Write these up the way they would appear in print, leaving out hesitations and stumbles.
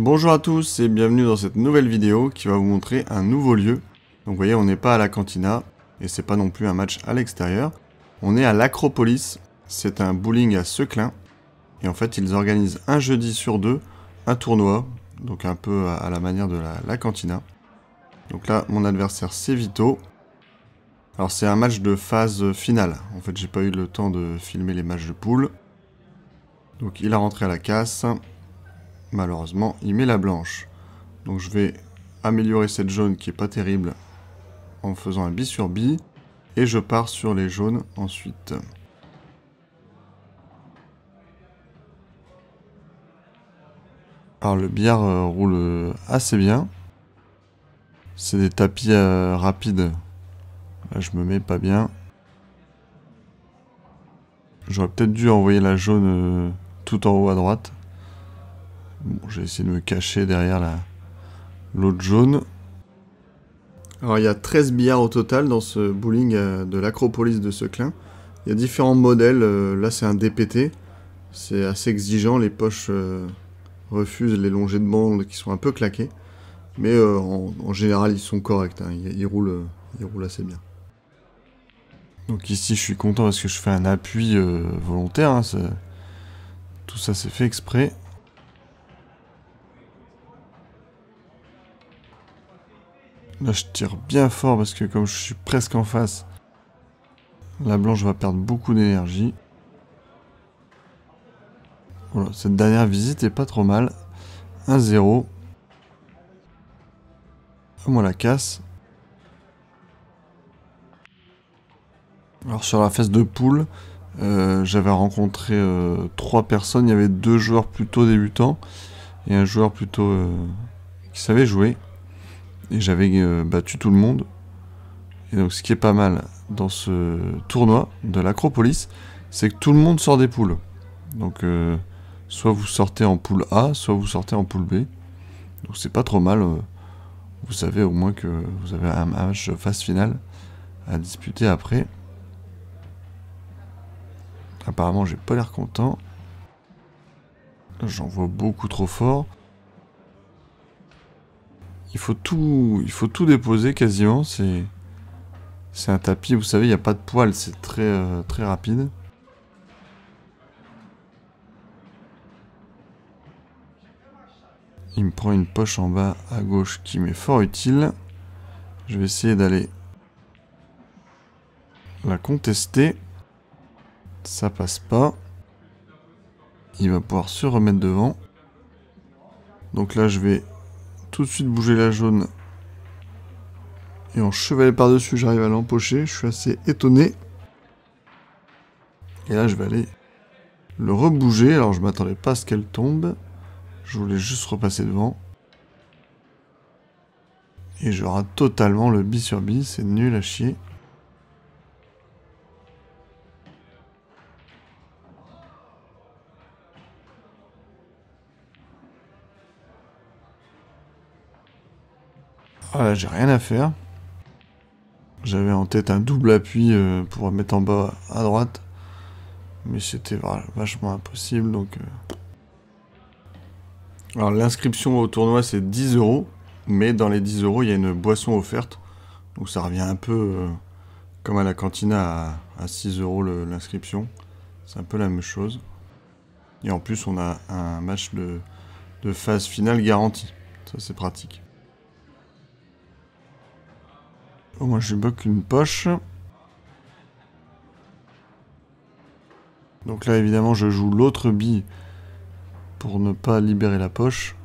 Bonjour à tous et bienvenue dans cette nouvelle vidéo qui va vous montrer un nouveau lieu. Donc vous voyez, on n'est pas à la Cantina et c'est pas non plus un match à l'extérieur. On est à l'Acropolis, c'est un bowling à Seclin. Et en fait, ils organisent un jeudi sur deux un tournoi, donc un peu à la manière de la Cantina. Donc là, mon adversaire c'est Vito. Alors c'est un match de phase finale. En fait, j'ai pas eu le temps de filmer les matchs de poule. Donc il a rentré à la casse. Malheureusement, il met la blanche. Donc je vais améliorer cette jaune qui est pas terrible en faisant un bi sur bi. Et je pars sur les jaunes ensuite. Alors le billard roule assez bien. C'est des tapis rapides. Là je me mets pas bien. J'aurais peut-être dû envoyer la jaune tout en haut à droite. Bon, j'ai essayé de me cacher derrière l'autre jaune. Alors il y a 13 billards au total dans ce bowling de l'Acropolis de Seclin. Il y a différents modèles, là c'est un DPT. C'est assez exigeant, les poches refusent les longées de bande qui sont un peu claquées. Mais en général ils sont corrects, hein. Ils roulent assez bien. Donc ici je suis content parce que je fais un appui volontaire, hein, tout ça c'est fait exprès. Là je tire bien fort parce que comme je suis presque en face, la blanche va perdre beaucoup d'énergie. Voilà, cette dernière visite est pas trop mal. 1-0. À moi la casse. Alors sur la phase de poule, j'avais rencontré 3 personnes. Il y avait 2 joueurs plutôt débutants et un joueur plutôt qui savait jouer. Et j'avais battu tout le monde. Et donc ce qui est pas mal dans ce tournoi de l'Acropolis, c'est que tout le monde sort des poules. Donc soit vous sortez en poule A, soit vous sortez en poule B. Donc c'est pas trop mal. Vous savez au moins que vous avez un match phase finale à disputer après. Apparemment j'ai pas l'air content. J'envoie beaucoup trop fort. Il faut tout déposer quasiment. C'est un tapis, vous savez, il n'y a pas de poil, c'est très rapide. Il me prend une poche en bas à gauche qui m'est fort utile. Je vais essayer d'aller la contester. Ça passe pas. Il va pouvoir se remettre devant. Donc là, je vais tout de suite bouger la jaune. Et en chevalet par-dessus, j'arrive à l'empocher. Je suis assez étonné. Et là, je vais aller le rebouger. Alors, je m'attendais pas à ce qu'elle tombe. Je voulais juste repasser devant. Et je rate totalement le bi sur bi. C'est nul à chier. Voilà, j'ai rien à faire. J'avais en tête un double appui pour mettre en bas à droite. Mais c'était vachement impossible, donc... Alors l'inscription au tournoi c'est 10 €. Mais dans les 10 €, il y a une boisson offerte. Donc ça revient un peu comme à la Cantina à 6 € l'inscription. C'est un peu la même chose. Et en plus on a un match de phase finale garanti. Ça c'est pratique. Au moins je bloque une poche. Donc là évidemment je joue l'autre bille pour ne pas libérer la poche.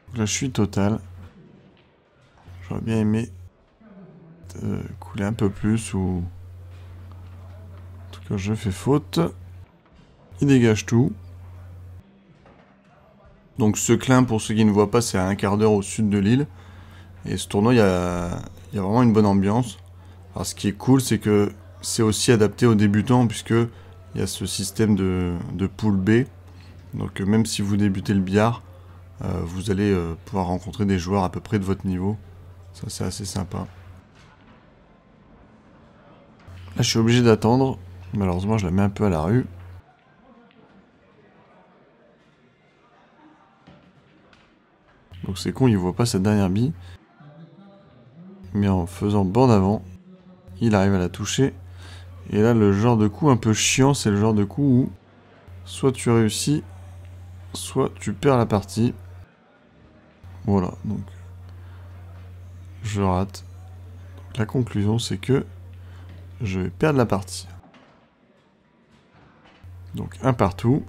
Donc là je suis total. J'aurais bien aimé couler un peu plus ou... En tout cas je fais faute. Il dégage tout. Donc Seclin, pour ceux qui ne voient pas, c'est à un quart d'heure au sud de l'île. Et ce tournoi, il y a vraiment une bonne ambiance. Alors ce qui est cool, c'est que c'est aussi adapté aux débutants, puisque il y a ce système de poule B. Donc même si vous débutez le billard, vous allez pouvoir rencontrer des joueurs à peu près de votre niveau. Ça c'est assez sympa. Là je suis obligé d'attendre. Malheureusement, je la mets un peu à la rue. Donc c'est con, il voit pas cette dernière bille. Mais en faisant bande avant, il arrive à la toucher. Et là, le genre de coup un peu chiant, c'est le genre de coup où soit tu réussis, soit tu perds la partie. Voilà, donc je rate. Donc, la conclusion, c'est que je vais perdre la partie. Donc un partout.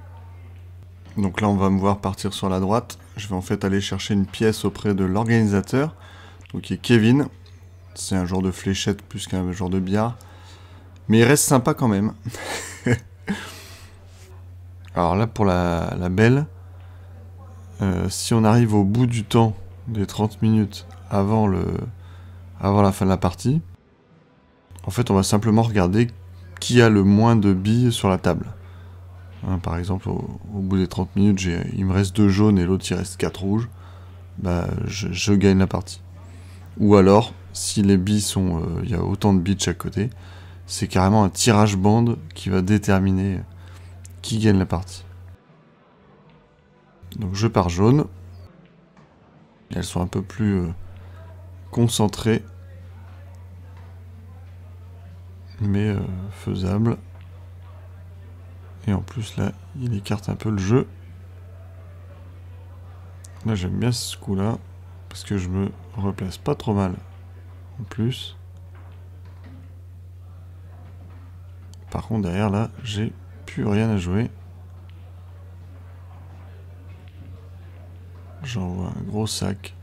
Donc là, on va me voir partir sur la droite. Je vais en fait aller chercher une pièce auprès de l'organisateur, donc qui est Kevin. C'est un genre de fléchette plus qu'un genre de billard. Mais il reste sympa quand même. Alors là, pour la belle, si on arrive au bout du temps des 30 minutes avant la fin de la partie, en fait, on va simplement regarder qui a le moins de billes sur la table. Hein, par exemple, au bout des 30 minutes, il me reste 2 jaunes et l'autre il reste 4 rouges. Bah, je gagne la partie. Ou alors, si les billes sont... il y a autant de billes de chaque côté, c'est carrément un tirage bande qui va déterminer qui gagne la partie. Donc je pars jaune. Elles sont un peu plus concentrées. Mais faisables. Et en plus là, il écarte un peu le jeu. Là j'aime bien ce coup là. Parce que je me replace pas trop mal. En plus. Par contre derrière là, j'ai plus rien à jouer. J'envoie un gros sac.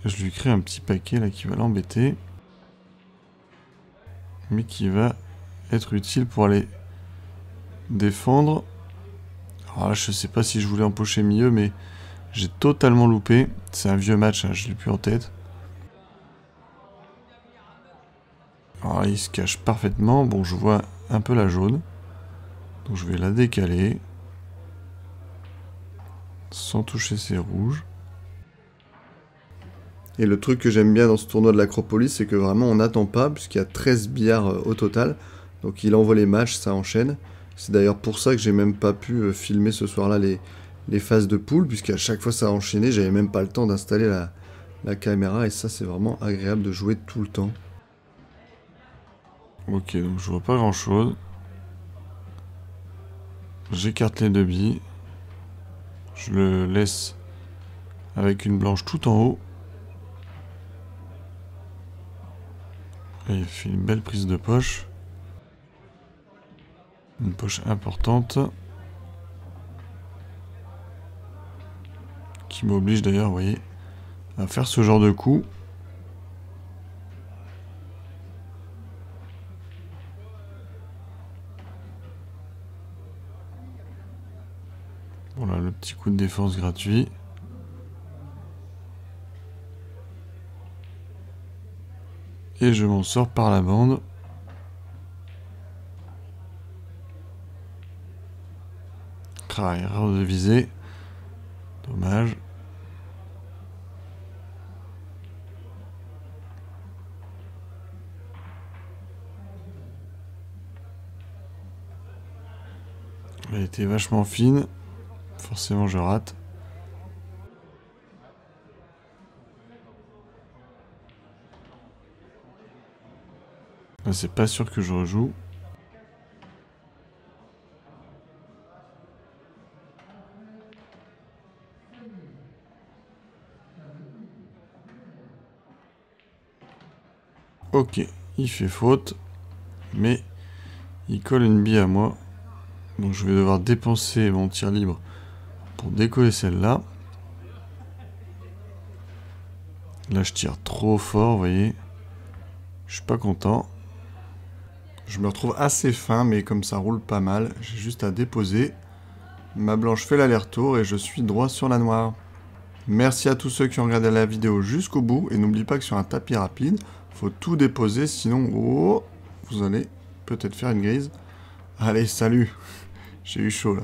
Je lui crée un petit paquet là qui va l'embêter. Mais qui va être utile pour aller défendre. Alors là, je sais pas si je voulais empocher milieu, mais j'ai totalement loupé. C'est un vieux match, hein, je l'ai plus en tête. Alors là, il se cache parfaitement. Bon, je vois un peu la jaune. Donc je vais la décaler. Sans toucher ses rouges. Et le truc que j'aime bien dans ce tournoi de l'Acropolis, c'est que vraiment on n'attend pas, puisqu'il y a 13 billards au total. Donc il envoie les matchs, ça enchaîne. C'est d'ailleurs pour ça que j'ai même pas pu filmer ce soir-là les phases de poule, puisqu'à chaque fois ça a enchaîné, j'avais même pas le temps d'installer la caméra, et ça c'est vraiment agréable de jouer tout le temps. Ok, donc je vois pas grand-chose. J'écarte les 2 billes. Je le laisse avec une blanche tout en haut. Et il fait une belle prise de poche. Une poche importante. Qui m'oblige d'ailleurs, vous voyez, à faire ce genre de coup. Voilà, le petit coup de défense gratuit. Et je m'en sors par la bande. Ah, erreur de visée. Dommage. Elle était vachement fine. Forcément, je rate. Là, c'est pas sûr que je rejoue. Ok, il fait faute. Mais il colle une bille à moi. Donc je vais devoir dépenser mon tir libre pour décoller celle-là. Là, je tire trop fort, vous voyez. Je suis pas content. Je me retrouve assez fin, mais comme ça roule pas mal, j'ai juste à déposer. Ma blanche fait l'aller-retour et je suis droit sur la noire. Merci à tous ceux qui ont regardé la vidéo jusqu'au bout. Et n'oublie pas que sur un tapis rapide, faut tout déposer, sinon oh, vous allez peut-être faire une grise. Allez, salut. J'ai eu chaud là.